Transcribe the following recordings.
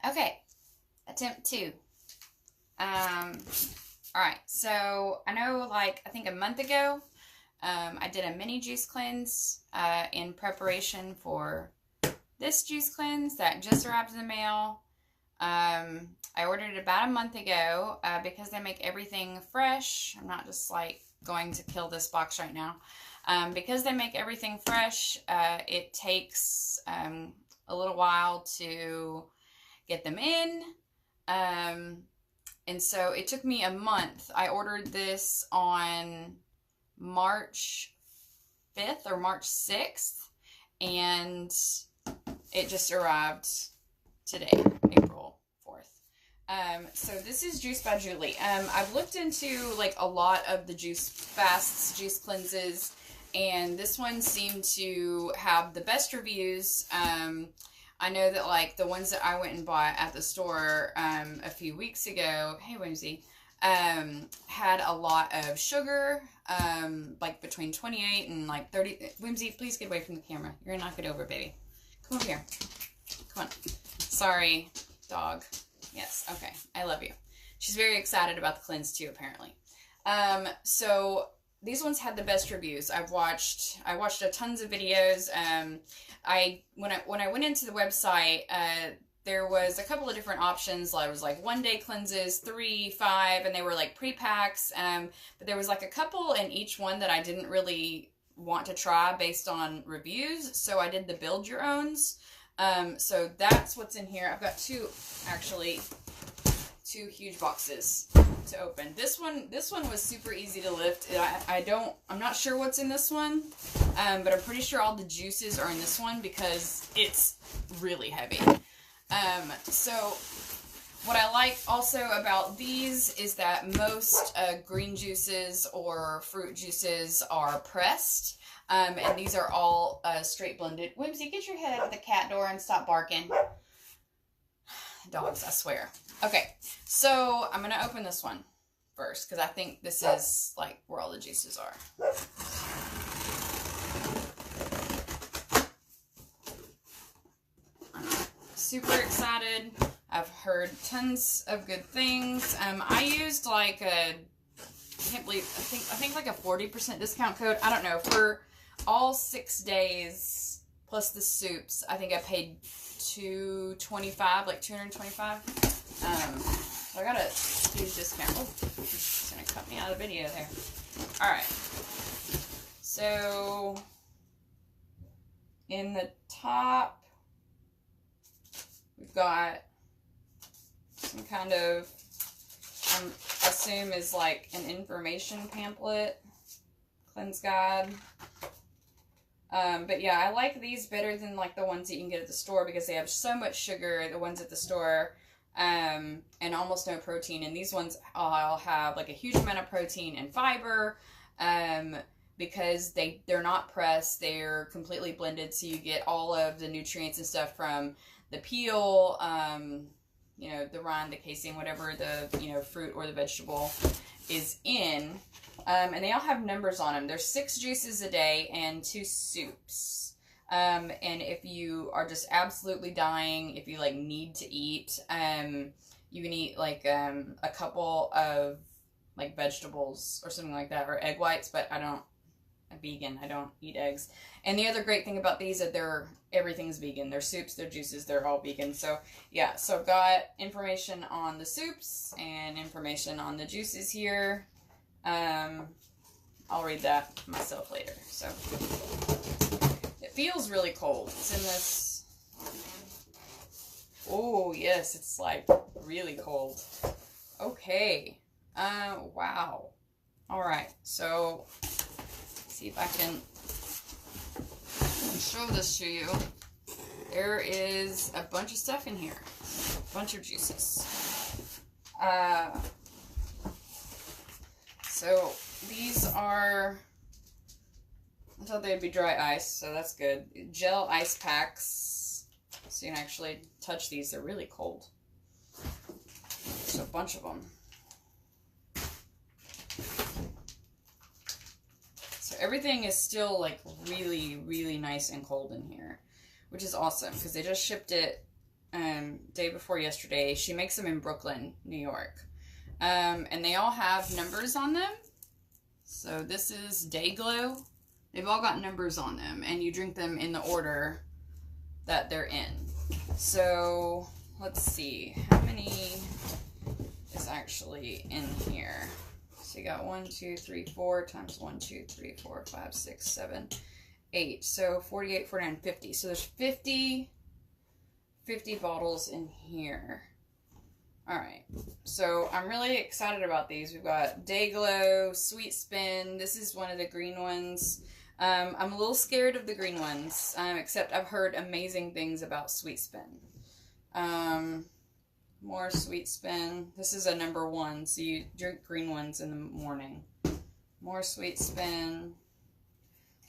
Okay, attempt two. Alright, so I know I think a month ago, I did a mini juice cleanse in preparation for this juice cleanse that just arrived in the mail. I ordered it about a month ago because they make everything fresh. I'm not just going to kill this box right now. Because they make everything fresh, it takes a little while to get them in. And so it took me a month. I ordered this on March 5th or March 6th, and it just arrived today, April 4th. So this is Juice by Julie. I've looked into a lot of the Juice Fasts, juice cleanses, and this one seemed to have the best reviews. I know that the ones that I went and bought at the store a few weeks ago, hey Whimsy, had a lot of sugar, between 28 and 30. Whimsy, please get away from the camera. You're gonna knock it over, baby. Come over here. Come on. Sorry, dog. Yes, okay. I love you. She's very excited about the cleanse too, apparently. So these ones had the best reviews. I watched a tons of videos. When I went into the website, there was a couple of different options. I was 1 day cleanses, 3, 5, and they were pre-packs. But there was a couple in each one that I didn't really want to try based on reviews. So I did the build your owns. So that's what's in here. I've got two huge boxes to open. This one was super easy to lift. I'm not sure what's in this one, but I'm pretty sure all the juices are in this one because it's really heavy. So what I like also about these is that most green juices or fruit juices are pressed, and these are all straight blended. Whimsy, get your head out of the cat door and stop barking. Dogs, I swear. Okay, so I'm going to open this one first because I think this is where all the juices are. I'm super excited. I've heard tons of good things. I used I can't believe, I think a 40% discount code. I don't know, for all 6 days plus the soups, I think I paid $225, $225. So I got a huge discount. Oh, it's gonna cut me out of the video there. Alright. So in the top, we've got some kind of, I assume is an information pamphlet, cleanse guide. But yeah, I like these better than the ones that you can get at the store because they have so much sugar, the ones at the store, and almost no protein. And these ones all have a huge amount of protein and fiber, because they're not pressed, they're completely blended, so you get all of the nutrients and stuff from the peel, the rind, the casing, whatever the, fruit or the vegetable is in. And they all have numbers on them. There's 6 juices a day and 2 soups. And if you are just absolutely dying, if you need to eat, you can eat a couple of vegetables or something like that, or egg whites, but I'm vegan. I don't eat eggs. And the other great thing about these is that everything's vegan. Their soups, their juices, they're all vegan. So yeah, so I've got information on the soups and information on the juices here. I'll read that myself later. So it feels really cold. It's in this. Oh yes, it's really cold. Okay. Wow. All right. So let's see if I can show this to you. There is a bunch of stuff in here. A bunch of juices. So these are, I thought they'd be dry ice, so that's good. Gel ice packs, so you can actually touch these. They're really cold. There's a bunch of them. So everything is still really, really nice and cold in here, which is awesome because they just shipped it day before yesterday. She makes them in Brooklyn, New York. And they all have numbers on them. So this is Day Glow. They've all got numbers on them, and you drink them in the order that they're in. So let's see, how many is actually in here? So you got 1, 2, 3, 4 times 1, 2, 3, 4, 5, 6, 7, 8. So 48, 49, 50. So there's 50 bottles in here. All right, so I'm really excited about these. We've got Day Glow, Sweet Spin. This is one of the green ones. I'm a little scared of the green ones, except I've heard amazing things about Sweet Spin. More Sweet Spin. This is a number 1, so you drink green ones in the morning. More Sweet Spin.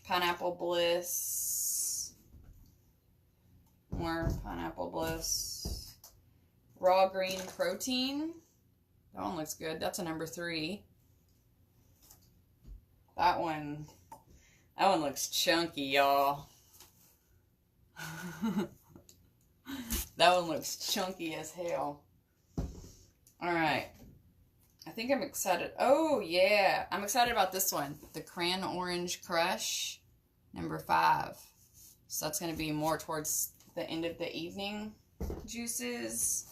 Pineapple Bliss. More Pineapple Bliss. Raw Green Protein. That one looks good. That's a number 3. That one looks chunky, y'all. That one looks chunky as hell. Alright. I think I'm excited. Oh, yeah. I'm excited about this one. The Cran Orange Crush. Number 5. So that's going to be more towards the end of the evening juices.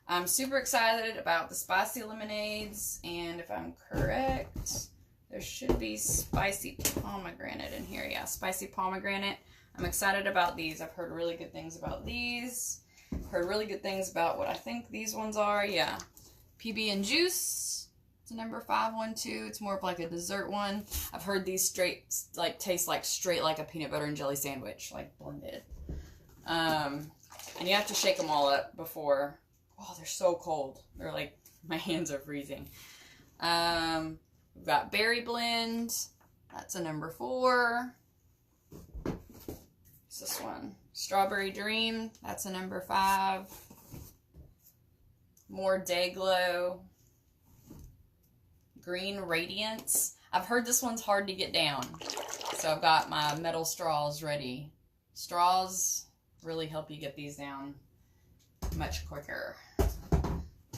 I'm super excited about the spicy lemonades. And if I'm correct, there should be spicy pomegranate in here. Yeah, spicy pomegranate. I'm excited about these. I've heard really good things about these. Heard really good things about what I think these ones are. Yeah. PB and Juice. It's a number 5 one too. It's more of like a dessert one. I've heard these straight, like, taste like straight like a peanut butter and jelly sandwich, like blended. And you have to shake them all up before. Oh, they're so cold. They're like, my hands are freezing. We've got Berry Blend. That's a number 4. What's this one? Strawberry Dream. That's a number 5. More Day Glow. Green Radiance. I've heard this one's hard to get down. So I've got my metal straws ready. Straws really help you get these down much quicker.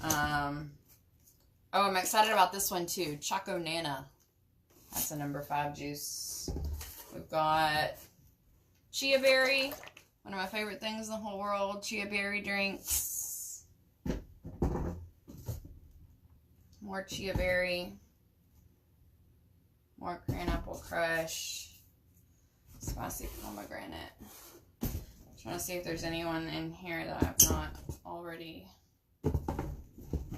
Oh, I'm excited about this one too. Choco Nana. That's a number 5 juice. We've got Chia Berry. One of my favorite things in the whole world. Chia Berry drinks. More Chia Berry. More Cran-Apple Crush. Spicy Pomegranate. Trying to see if there's anyone in here that I've not already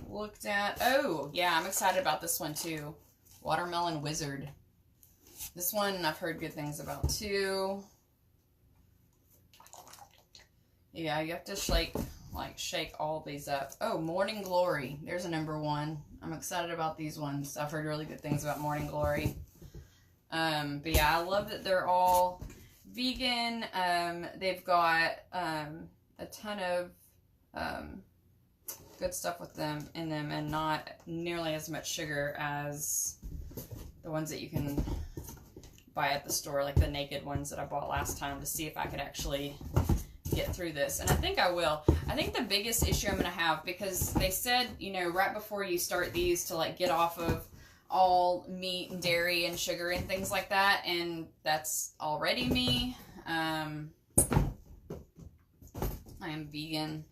looked at. Oh, yeah, I'm excited about this one too. Watermelon Wizard. This one I've heard good things about too. Yeah, you have to shake all these up. Oh, Morning Glory. There's a number 1. I'm excited about these ones. I've heard really good things about Morning Glory. But yeah, I love that they're all vegan. They've got a ton of good stuff with them in them, and not nearly as much sugar as the ones that you can buy at the store, like the Naked ones that I bought last time, to see if I could actually get through this. And I think I will. I think the biggest issue I'm going to have, because they said, you know, right before you start these to like get off of all meat and dairy and sugar and things like that, and that's already me. I am vegan,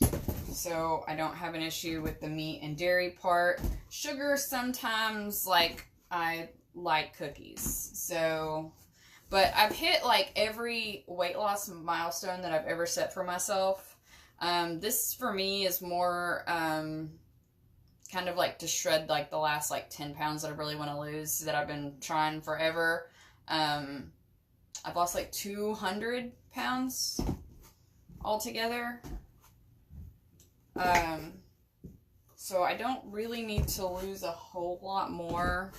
so I don't have an issue with the meat and dairy part. Sugar, sometimes, like, I like cookies, so, but I've hit like every weight loss milestone that I've ever set for myself. This for me is more kind of like to shred like the last like 10 pounds that I really want to lose, that I've been trying forever. I've lost like 200 pounds altogether. So I don't really need to lose a whole lot more.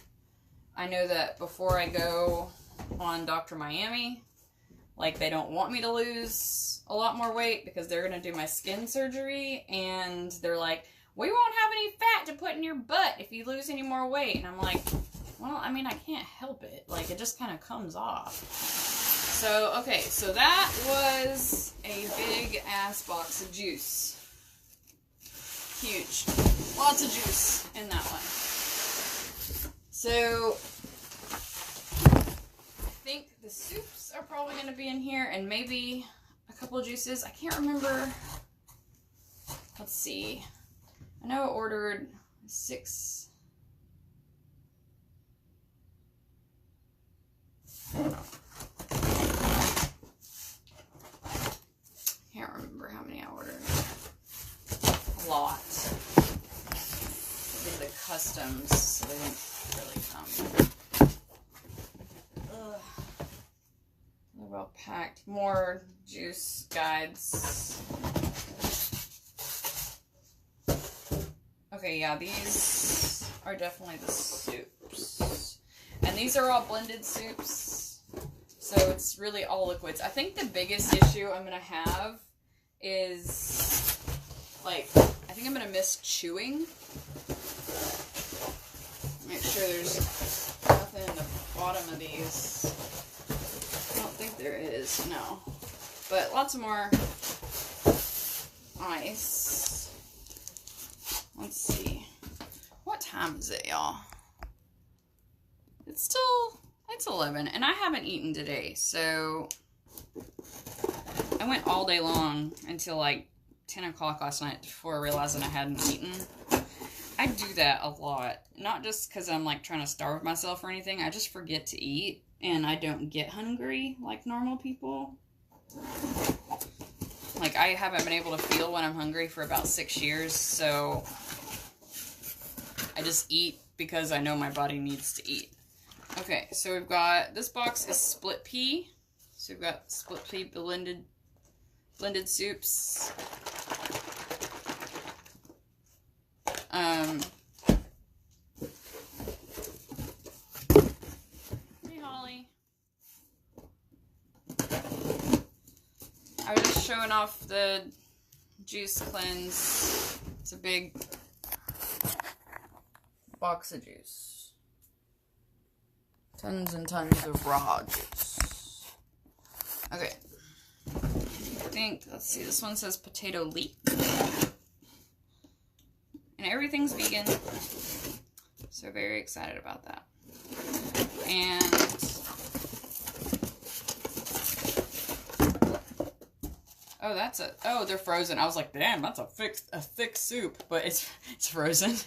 I know that before I go on Dr. Miami, like, they don't want me to lose a lot more weight because they're going to do my skin surgery, and they're like, we won't have any fat to put in your butt if you lose any more weight. And I'm like, well, I mean, I can't help it. Like, it just kind of comes off. So, okay, so that was a big ass box of juice. Huge. Lots of juice in that one. So, I think the soups are probably going to be in here, and maybe a couple of juices. I can't remember. Let's see. I know I ordered 6. Can't remember how many I ordered. A lot. I did the customs, so they didn't really come. Ugh. They're well packed. More juice guides. Okay, yeah, these are definitely the soups. And these are all blended soups. So it's really all liquids. I think the biggest issue I'm going to have is, like, I think I'm going to miss chewing. Make sure there's nothing in the bottom of these. I don't think there is, no. But lots of more ice. Let's see. What time is it, y'all? It's 11, and I haven't eaten today, so I went all day long until like 10 o'clock last night before realizing I hadn't eaten. I do that a lot. Not just because I'm like trying to starve myself or anything. I just forget to eat, and I don't get hungry like normal people. Like, I haven't been able to feel when I'm hungry for about 6 years, so I just eat because I know my body needs to eat. Okay, so we've got, this box is split pea. So we've got split pea blended soups. Hey, Holly. I was just showing off the juice cleanse. It's a big box of juice. Tons and tons of raw juice. Okay. I think, let's see, this one says potato leek. And everything's vegan. So very excited about that. And oh, they're frozen. I was like, damn, that's a thick soup, but it's frozen.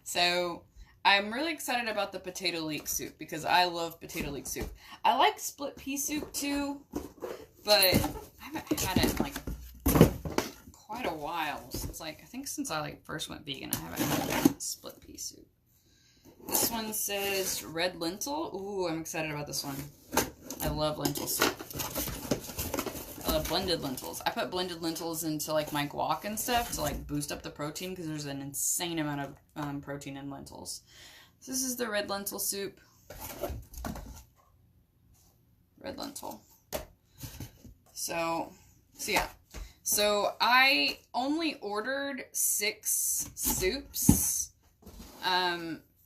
So I'm really excited about the potato leek soup because I love potato leek soup. I like split pea soup too, but I haven't had it in like quite a while. Since I think since I like first went vegan, I haven't had split pea soup. This one says red lentil. Ooh, I'm excited about this one. I love lentil soup. I love blended lentils. I put blended lentils into like my guac and stuff to like boost up the protein because there's an insane amount of protein in lentils. So this is the red lentil soup. Red lentil. So yeah. So I only ordered 6 soups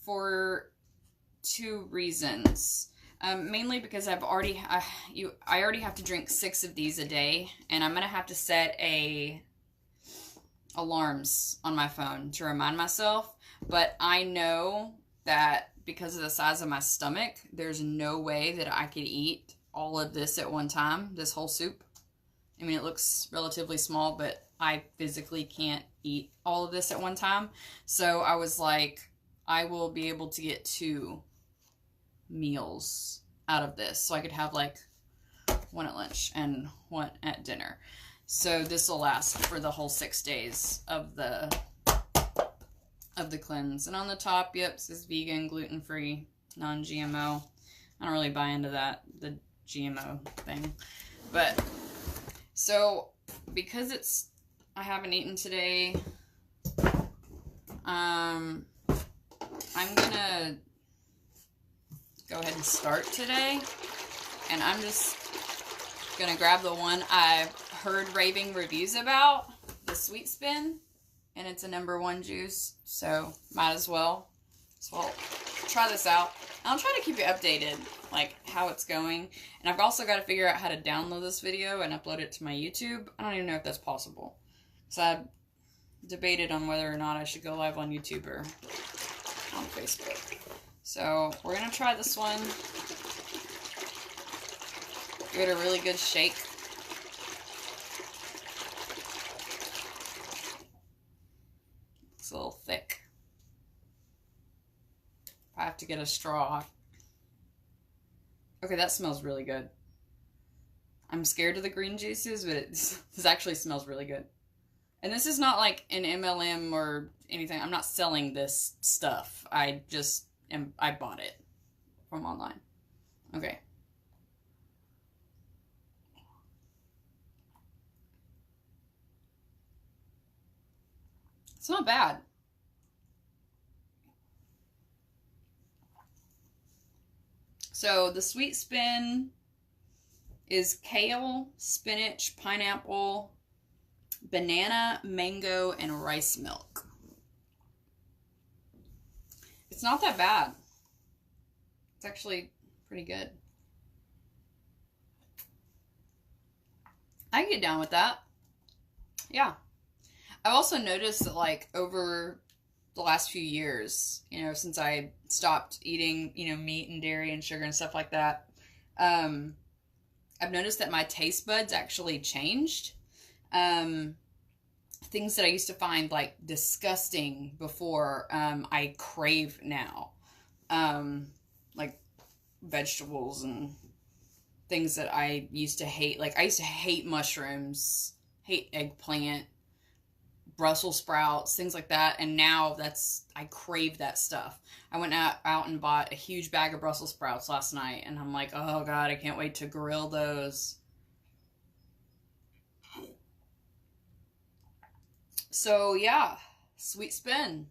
for 2 reasons. Mainly because I already have to drink 6 of these a day, and I'm gonna have to set alarms on my phone to remind myself. But I know that because of the size of my stomach, there's no way that I could eat all of this at one time. This whole soup. I mean, it looks relatively small, but I physically can't eat all of this at one time. So I was like, I will be able to get 2 meals out of this, so I could have like 1 at lunch and 1 at dinner. So this will last for the whole 6 days of the cleanse. And on the top, yep, says vegan, gluten-free, non-GMO. I don't really buy into that, the GMO thing. But so because I haven't eaten today, I'm gonna go ahead and start today, and I'm just gonna grab the one I've heard raving reviews about, the Sweet Spin, and it's a #1 juice, so might as well. So I'll try this out. I'll try to keep you updated, like how it's going, and I've also got to figure out how to download this video and upload it to my YouTube. I don't even know if that's possible. So I debated on whether or not I should go live on YouTube or on Facebook. So we're going to try this one. Give it a really good shake. It's a little thick. I have to get a straw. Okay, that smells really good. I'm scared of the green juices, but this actually smells really good. And this is not like an MLM or anything. I'm not selling this stuff. I bought it from online. Okay. It's not bad. So the Sweet Spin is kale, spinach, pineapple, banana, mango, and rice milk. It's not that bad. It's actually pretty good. I can get down with that. Yeah. I've also noticed that, like, over the last few years, you know, since I stopped eating, you know, meat and dairy and sugar and stuff like that, I've noticed that my taste buds actually changed. Things that I used to find, like, disgusting before, I crave now. Like, vegetables and things that I used to hate. Like, I used to hate mushrooms, hate eggplant, Brussels sprouts, things like that, and now I crave that stuff. I went out and bought a huge bag of Brussels sprouts last night, and I'm like, oh god, I can't wait to grill those. So yeah, Sweet Spin.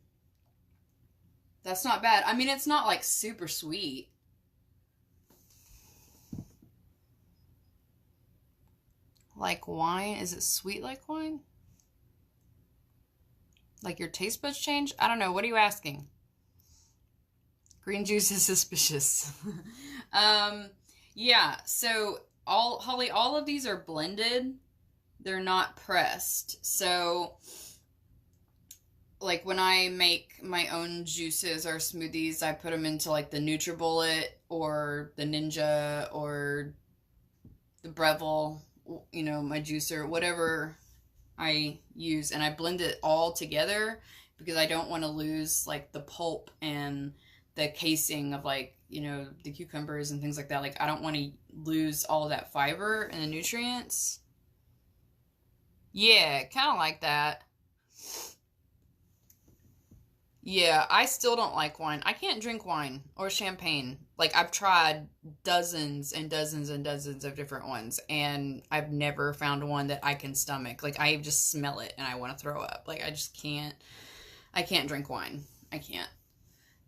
That's not bad. I mean, it's not like super sweet. Like wine? Is it sweet like wine? Like your taste buds change? I don't know. What are you asking? Green juice is suspicious. Yeah, so Holly, all of these are blended. They're not pressed. So, like when I make my own juices or smoothies, I put them into like the NutriBullet or the Ninja or the Breville, you know, my juicer, whatever I use, and I blend it all together because I don't want to lose like the pulp and the casing of, like, you know, the cucumbers and things like that. Like, I don't want to lose all of that fiber and the nutrients. Yeah, kind of like that. Yeah, I still don't like wine. I can't drink wine or champagne. Like, I've tried dozens and dozens and dozens of different ones, and I've never found one that I can stomach. Like, I just smell it and I want to throw up. Like, I just can't. I can't drink wine. I can't.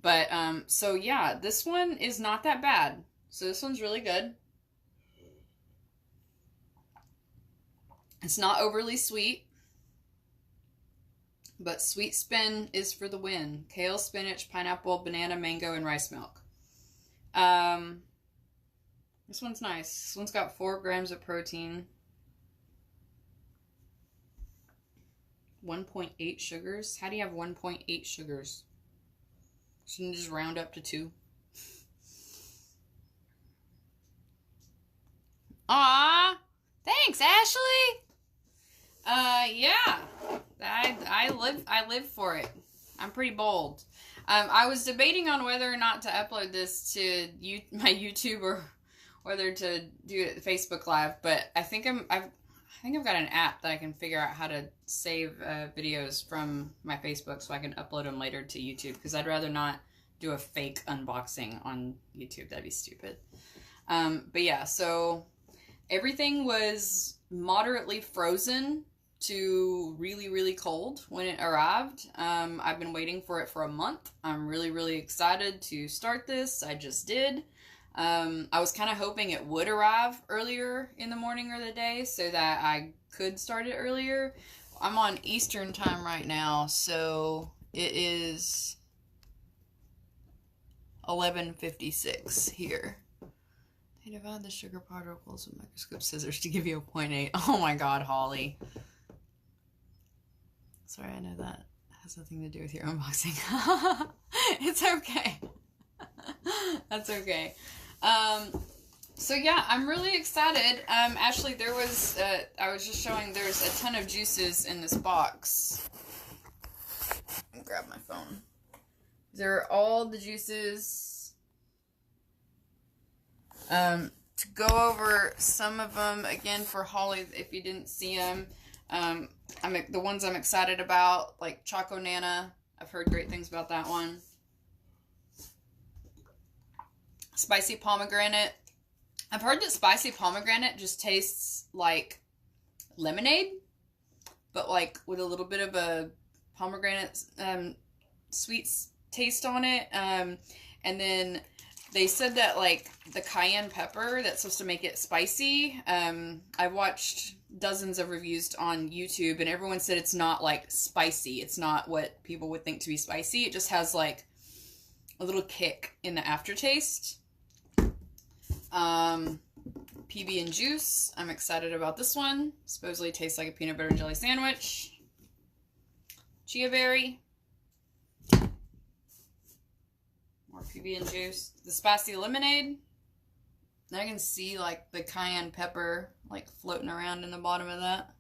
But, so yeah, this one is not that bad. So this one's really good. It's not overly sweet. But Sweet Spin is for the win. Kale, spinach, pineapple, banana, mango, and rice milk. This one's nice. This one's got 4 grams of protein. 1.8 sugars. How do you have 1.8 sugars? Shouldn't you just round up to 2? Aw! Thanks, Ashley! Yeah. I live for it. I'm pretty bold. I was debating on whether or not to upload this to my YouTube or whether to do it Facebook Live, but I think I've got an app that I can figure out how to save videos from my Facebook so I can upload them later to YouTube, because I'd rather not do a fake unboxing on YouTube. That'd be stupid. But yeah, so everything was moderately frozen to really, really cold when it arrived. I've been waiting for it for a month. I'm really, really excited to start this. I just did. I was kind of hoping it would arrive earlier in the morning or the day so that I could start it earlier. I'm on Eastern time right now, so it is 11:56 here. They divide the sugar particles with microscope scissors to give you a 0.8. Oh my god, Holly. Sorry, I know that has nothing to do with your unboxing. It's okay. That's okay. So yeah, I'm really excited. Actually, there was, I was just showing there's a ton of juices in this box. Let me grab my phone. There are all the juices. To go over some of them again for Holly, if you didn't see them. The ones I'm excited about, like Choco Nana. I've heard great things about that one. Spicy pomegranate. I've heard that spicy pomegranate just tastes like lemonade, but like with a little bit of a pomegranate sweet taste on it. And then they said that like the cayenne pepper that's supposed to make it spicy. I've watched dozens of reviews on YouTube, and everyone said it's not like spicy. It's not what people would think to be spicy. It just has like a little kick in the aftertaste. PB and Juice. I'm excited about this one. Supposedly tastes like a peanut butter and jelly sandwich. Chia Berry. More PB and Juice. The Spicy Lemonade. I can see like the cayenne pepper like floating around in the bottom of that.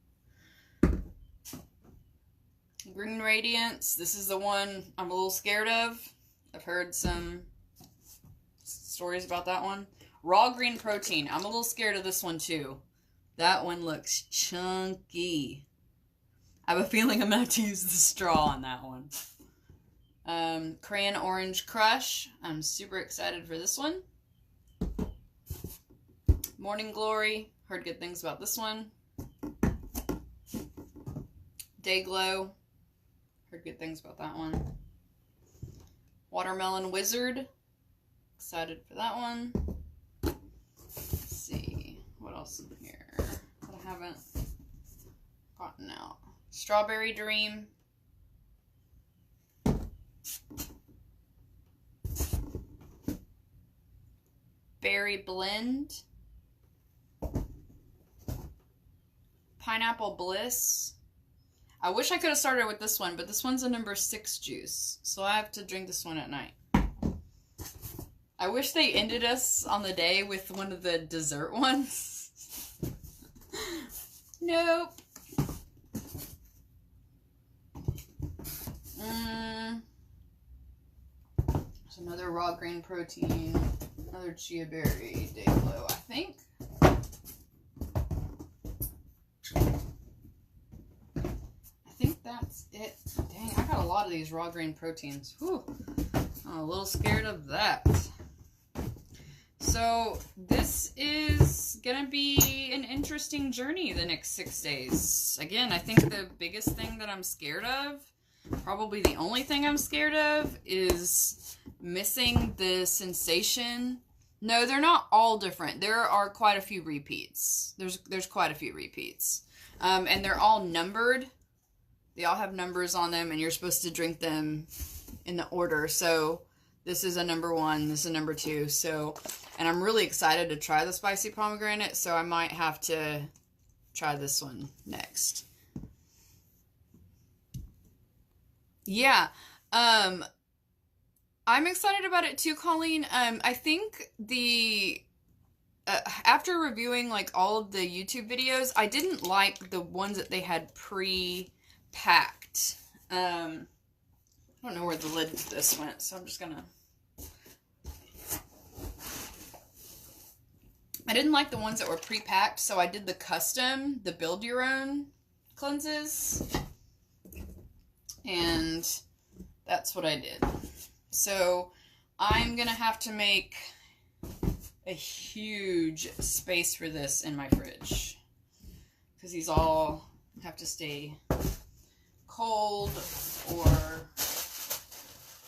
Green Radiance. This is the one I'm a little scared of. I've heard some stories about that one. Raw Green Protein. I'm a little scared of this one too. That one looks chunky. I have a feeling I'm going to have to use the straw on that one. Crayon Orange Crush. I'm super excited for this one. Morning Glory. Heard good things about this one. Day Glow. Heard good things about that one. Watermelon Wizard. Excited for that one. Let's see. What else in here that I haven't gotten out? Strawberry Dream. Berry Blend. Pineapple Bliss. I wish I could have started with this one, but this one's a number 6 juice, so I have to drink this one at night. I wish they ended us on the day with one of the dessert ones. Nope. There's another Raw Green Protein, another Chia Berry, Day Glow, I think. I think that's it. Dang, I got a lot of these Raw Green Proteins. Whew. I'm a little scared of that. So this is gonna be an interesting journey the next 6 days. Again, I think the biggest thing that I'm scared of, probably the only thing I'm scared of, is missing the sensation. No, they're not all different. There are quite a few repeats. There's quite a few repeats. And they're all numbered. They all have numbers on them, and you're supposed to drink them in the order. So this is a number 1, this is a number 2. So, and I'm really excited to try the spicy pomegranate, so I might have to try this one next. Yeah, I'm excited about it too, Colleen. I think the after reviewing like all of the YouTube videos, I didn't like the ones that they had pre-packed. I don't know where the lid to this went, so I'm just gonna. I didn't like the ones that were pre-packed, so I did the custom, the build your own cleanses. And that's what I did. So I'm going to have to make a huge space for this in my fridge, because these all have to stay cold or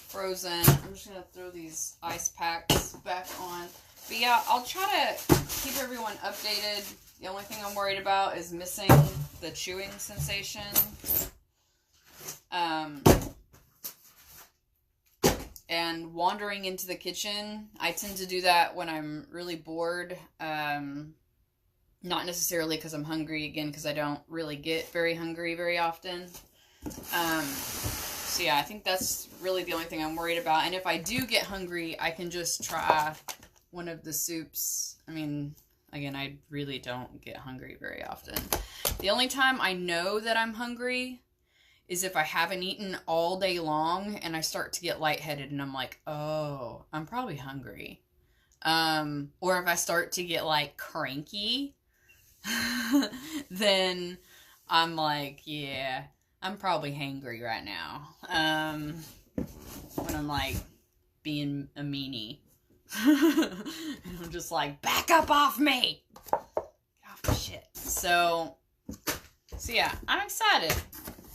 frozen. I'm just going to throw these ice packs back on. But yeah, I'll try to keep everyone updated. The only thing I'm worried about is missing the chewing sensation. And wandering into the kitchen. I tend to do that when I'm really bored. Not necessarily because I'm hungry, again, because I don't really get very hungry very often. So yeah, I think that's really the only thing I'm worried about. And if I do get hungry, I can just try one of the soups. I mean, again, I really don't get hungry very often. The only time I know that I'm hungry is if I haven't eaten all day long and I start to get lightheaded and I'm like, oh, I'm probably hungry. Or if I start to get like cranky, then I'm like, yeah, I'm probably hangry right now. When I'm like being a meanie. And I'm just like, back up off me! Get off the shit. So yeah, I'm excited.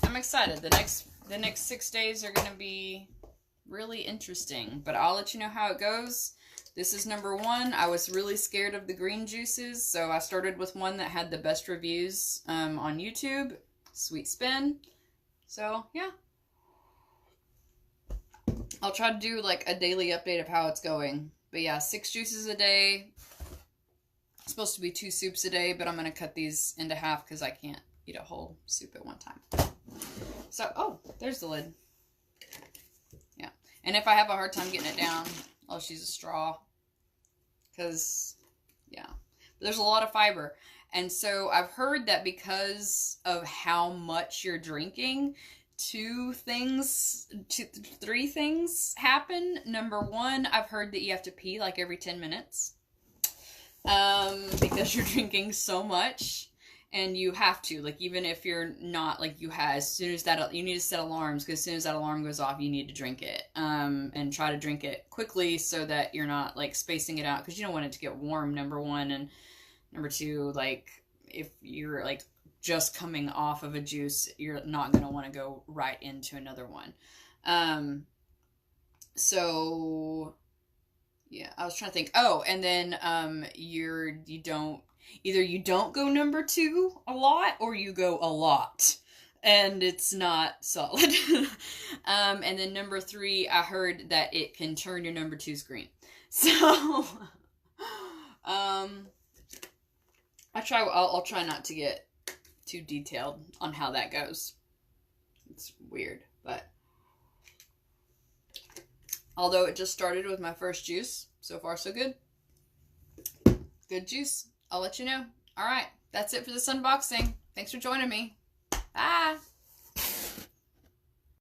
I'm excited. The next 6 days are gonna be really interesting. But I'll let you know how it goes. This is number 1. I was really scared of the green juices, so I started with one that had the best reviews on YouTube, Sweet Spin. So, yeah. I'll try to do like a daily update of how it's going. But yeah, 6 juices a day. It's supposed to be 2 soups a day, but I'm going to cut these into half because I can't eat a whole soup at one time. So, oh, there's the lid. Yeah. And if I have a hard time getting it down, I'll just use a straw. Because, yeah. There's a lot of fiber. And so I've heard that because of how much you're drinking, 3 things happen. Number 1, I've heard that you have to pee like every 10 minutes. Because you're drinking so much. And you have to, like, even if you're not, like, as soon as that, you need to set alarms, because as soon as that alarm goes off, you need to drink it, and try to drink it quickly so that you're not, like, spacing it out, because you don't want it to get warm, number 1, and number 2, like, if you're, like, just coming off of a juice, you're not going to want to go right into another one. So, yeah, I was trying to think, oh, and then, either you don't go number 2 a lot, or you go a lot. And it's not solid. And then number 3, I heard that it can turn your number 2's green. So, I'll try not to get too detailed on how that goes. It's weird, but although it just started with my first juice, so far so good. Good juice. I'll let you know. All right, that's it for this unboxing. Thanks for joining me. Bye.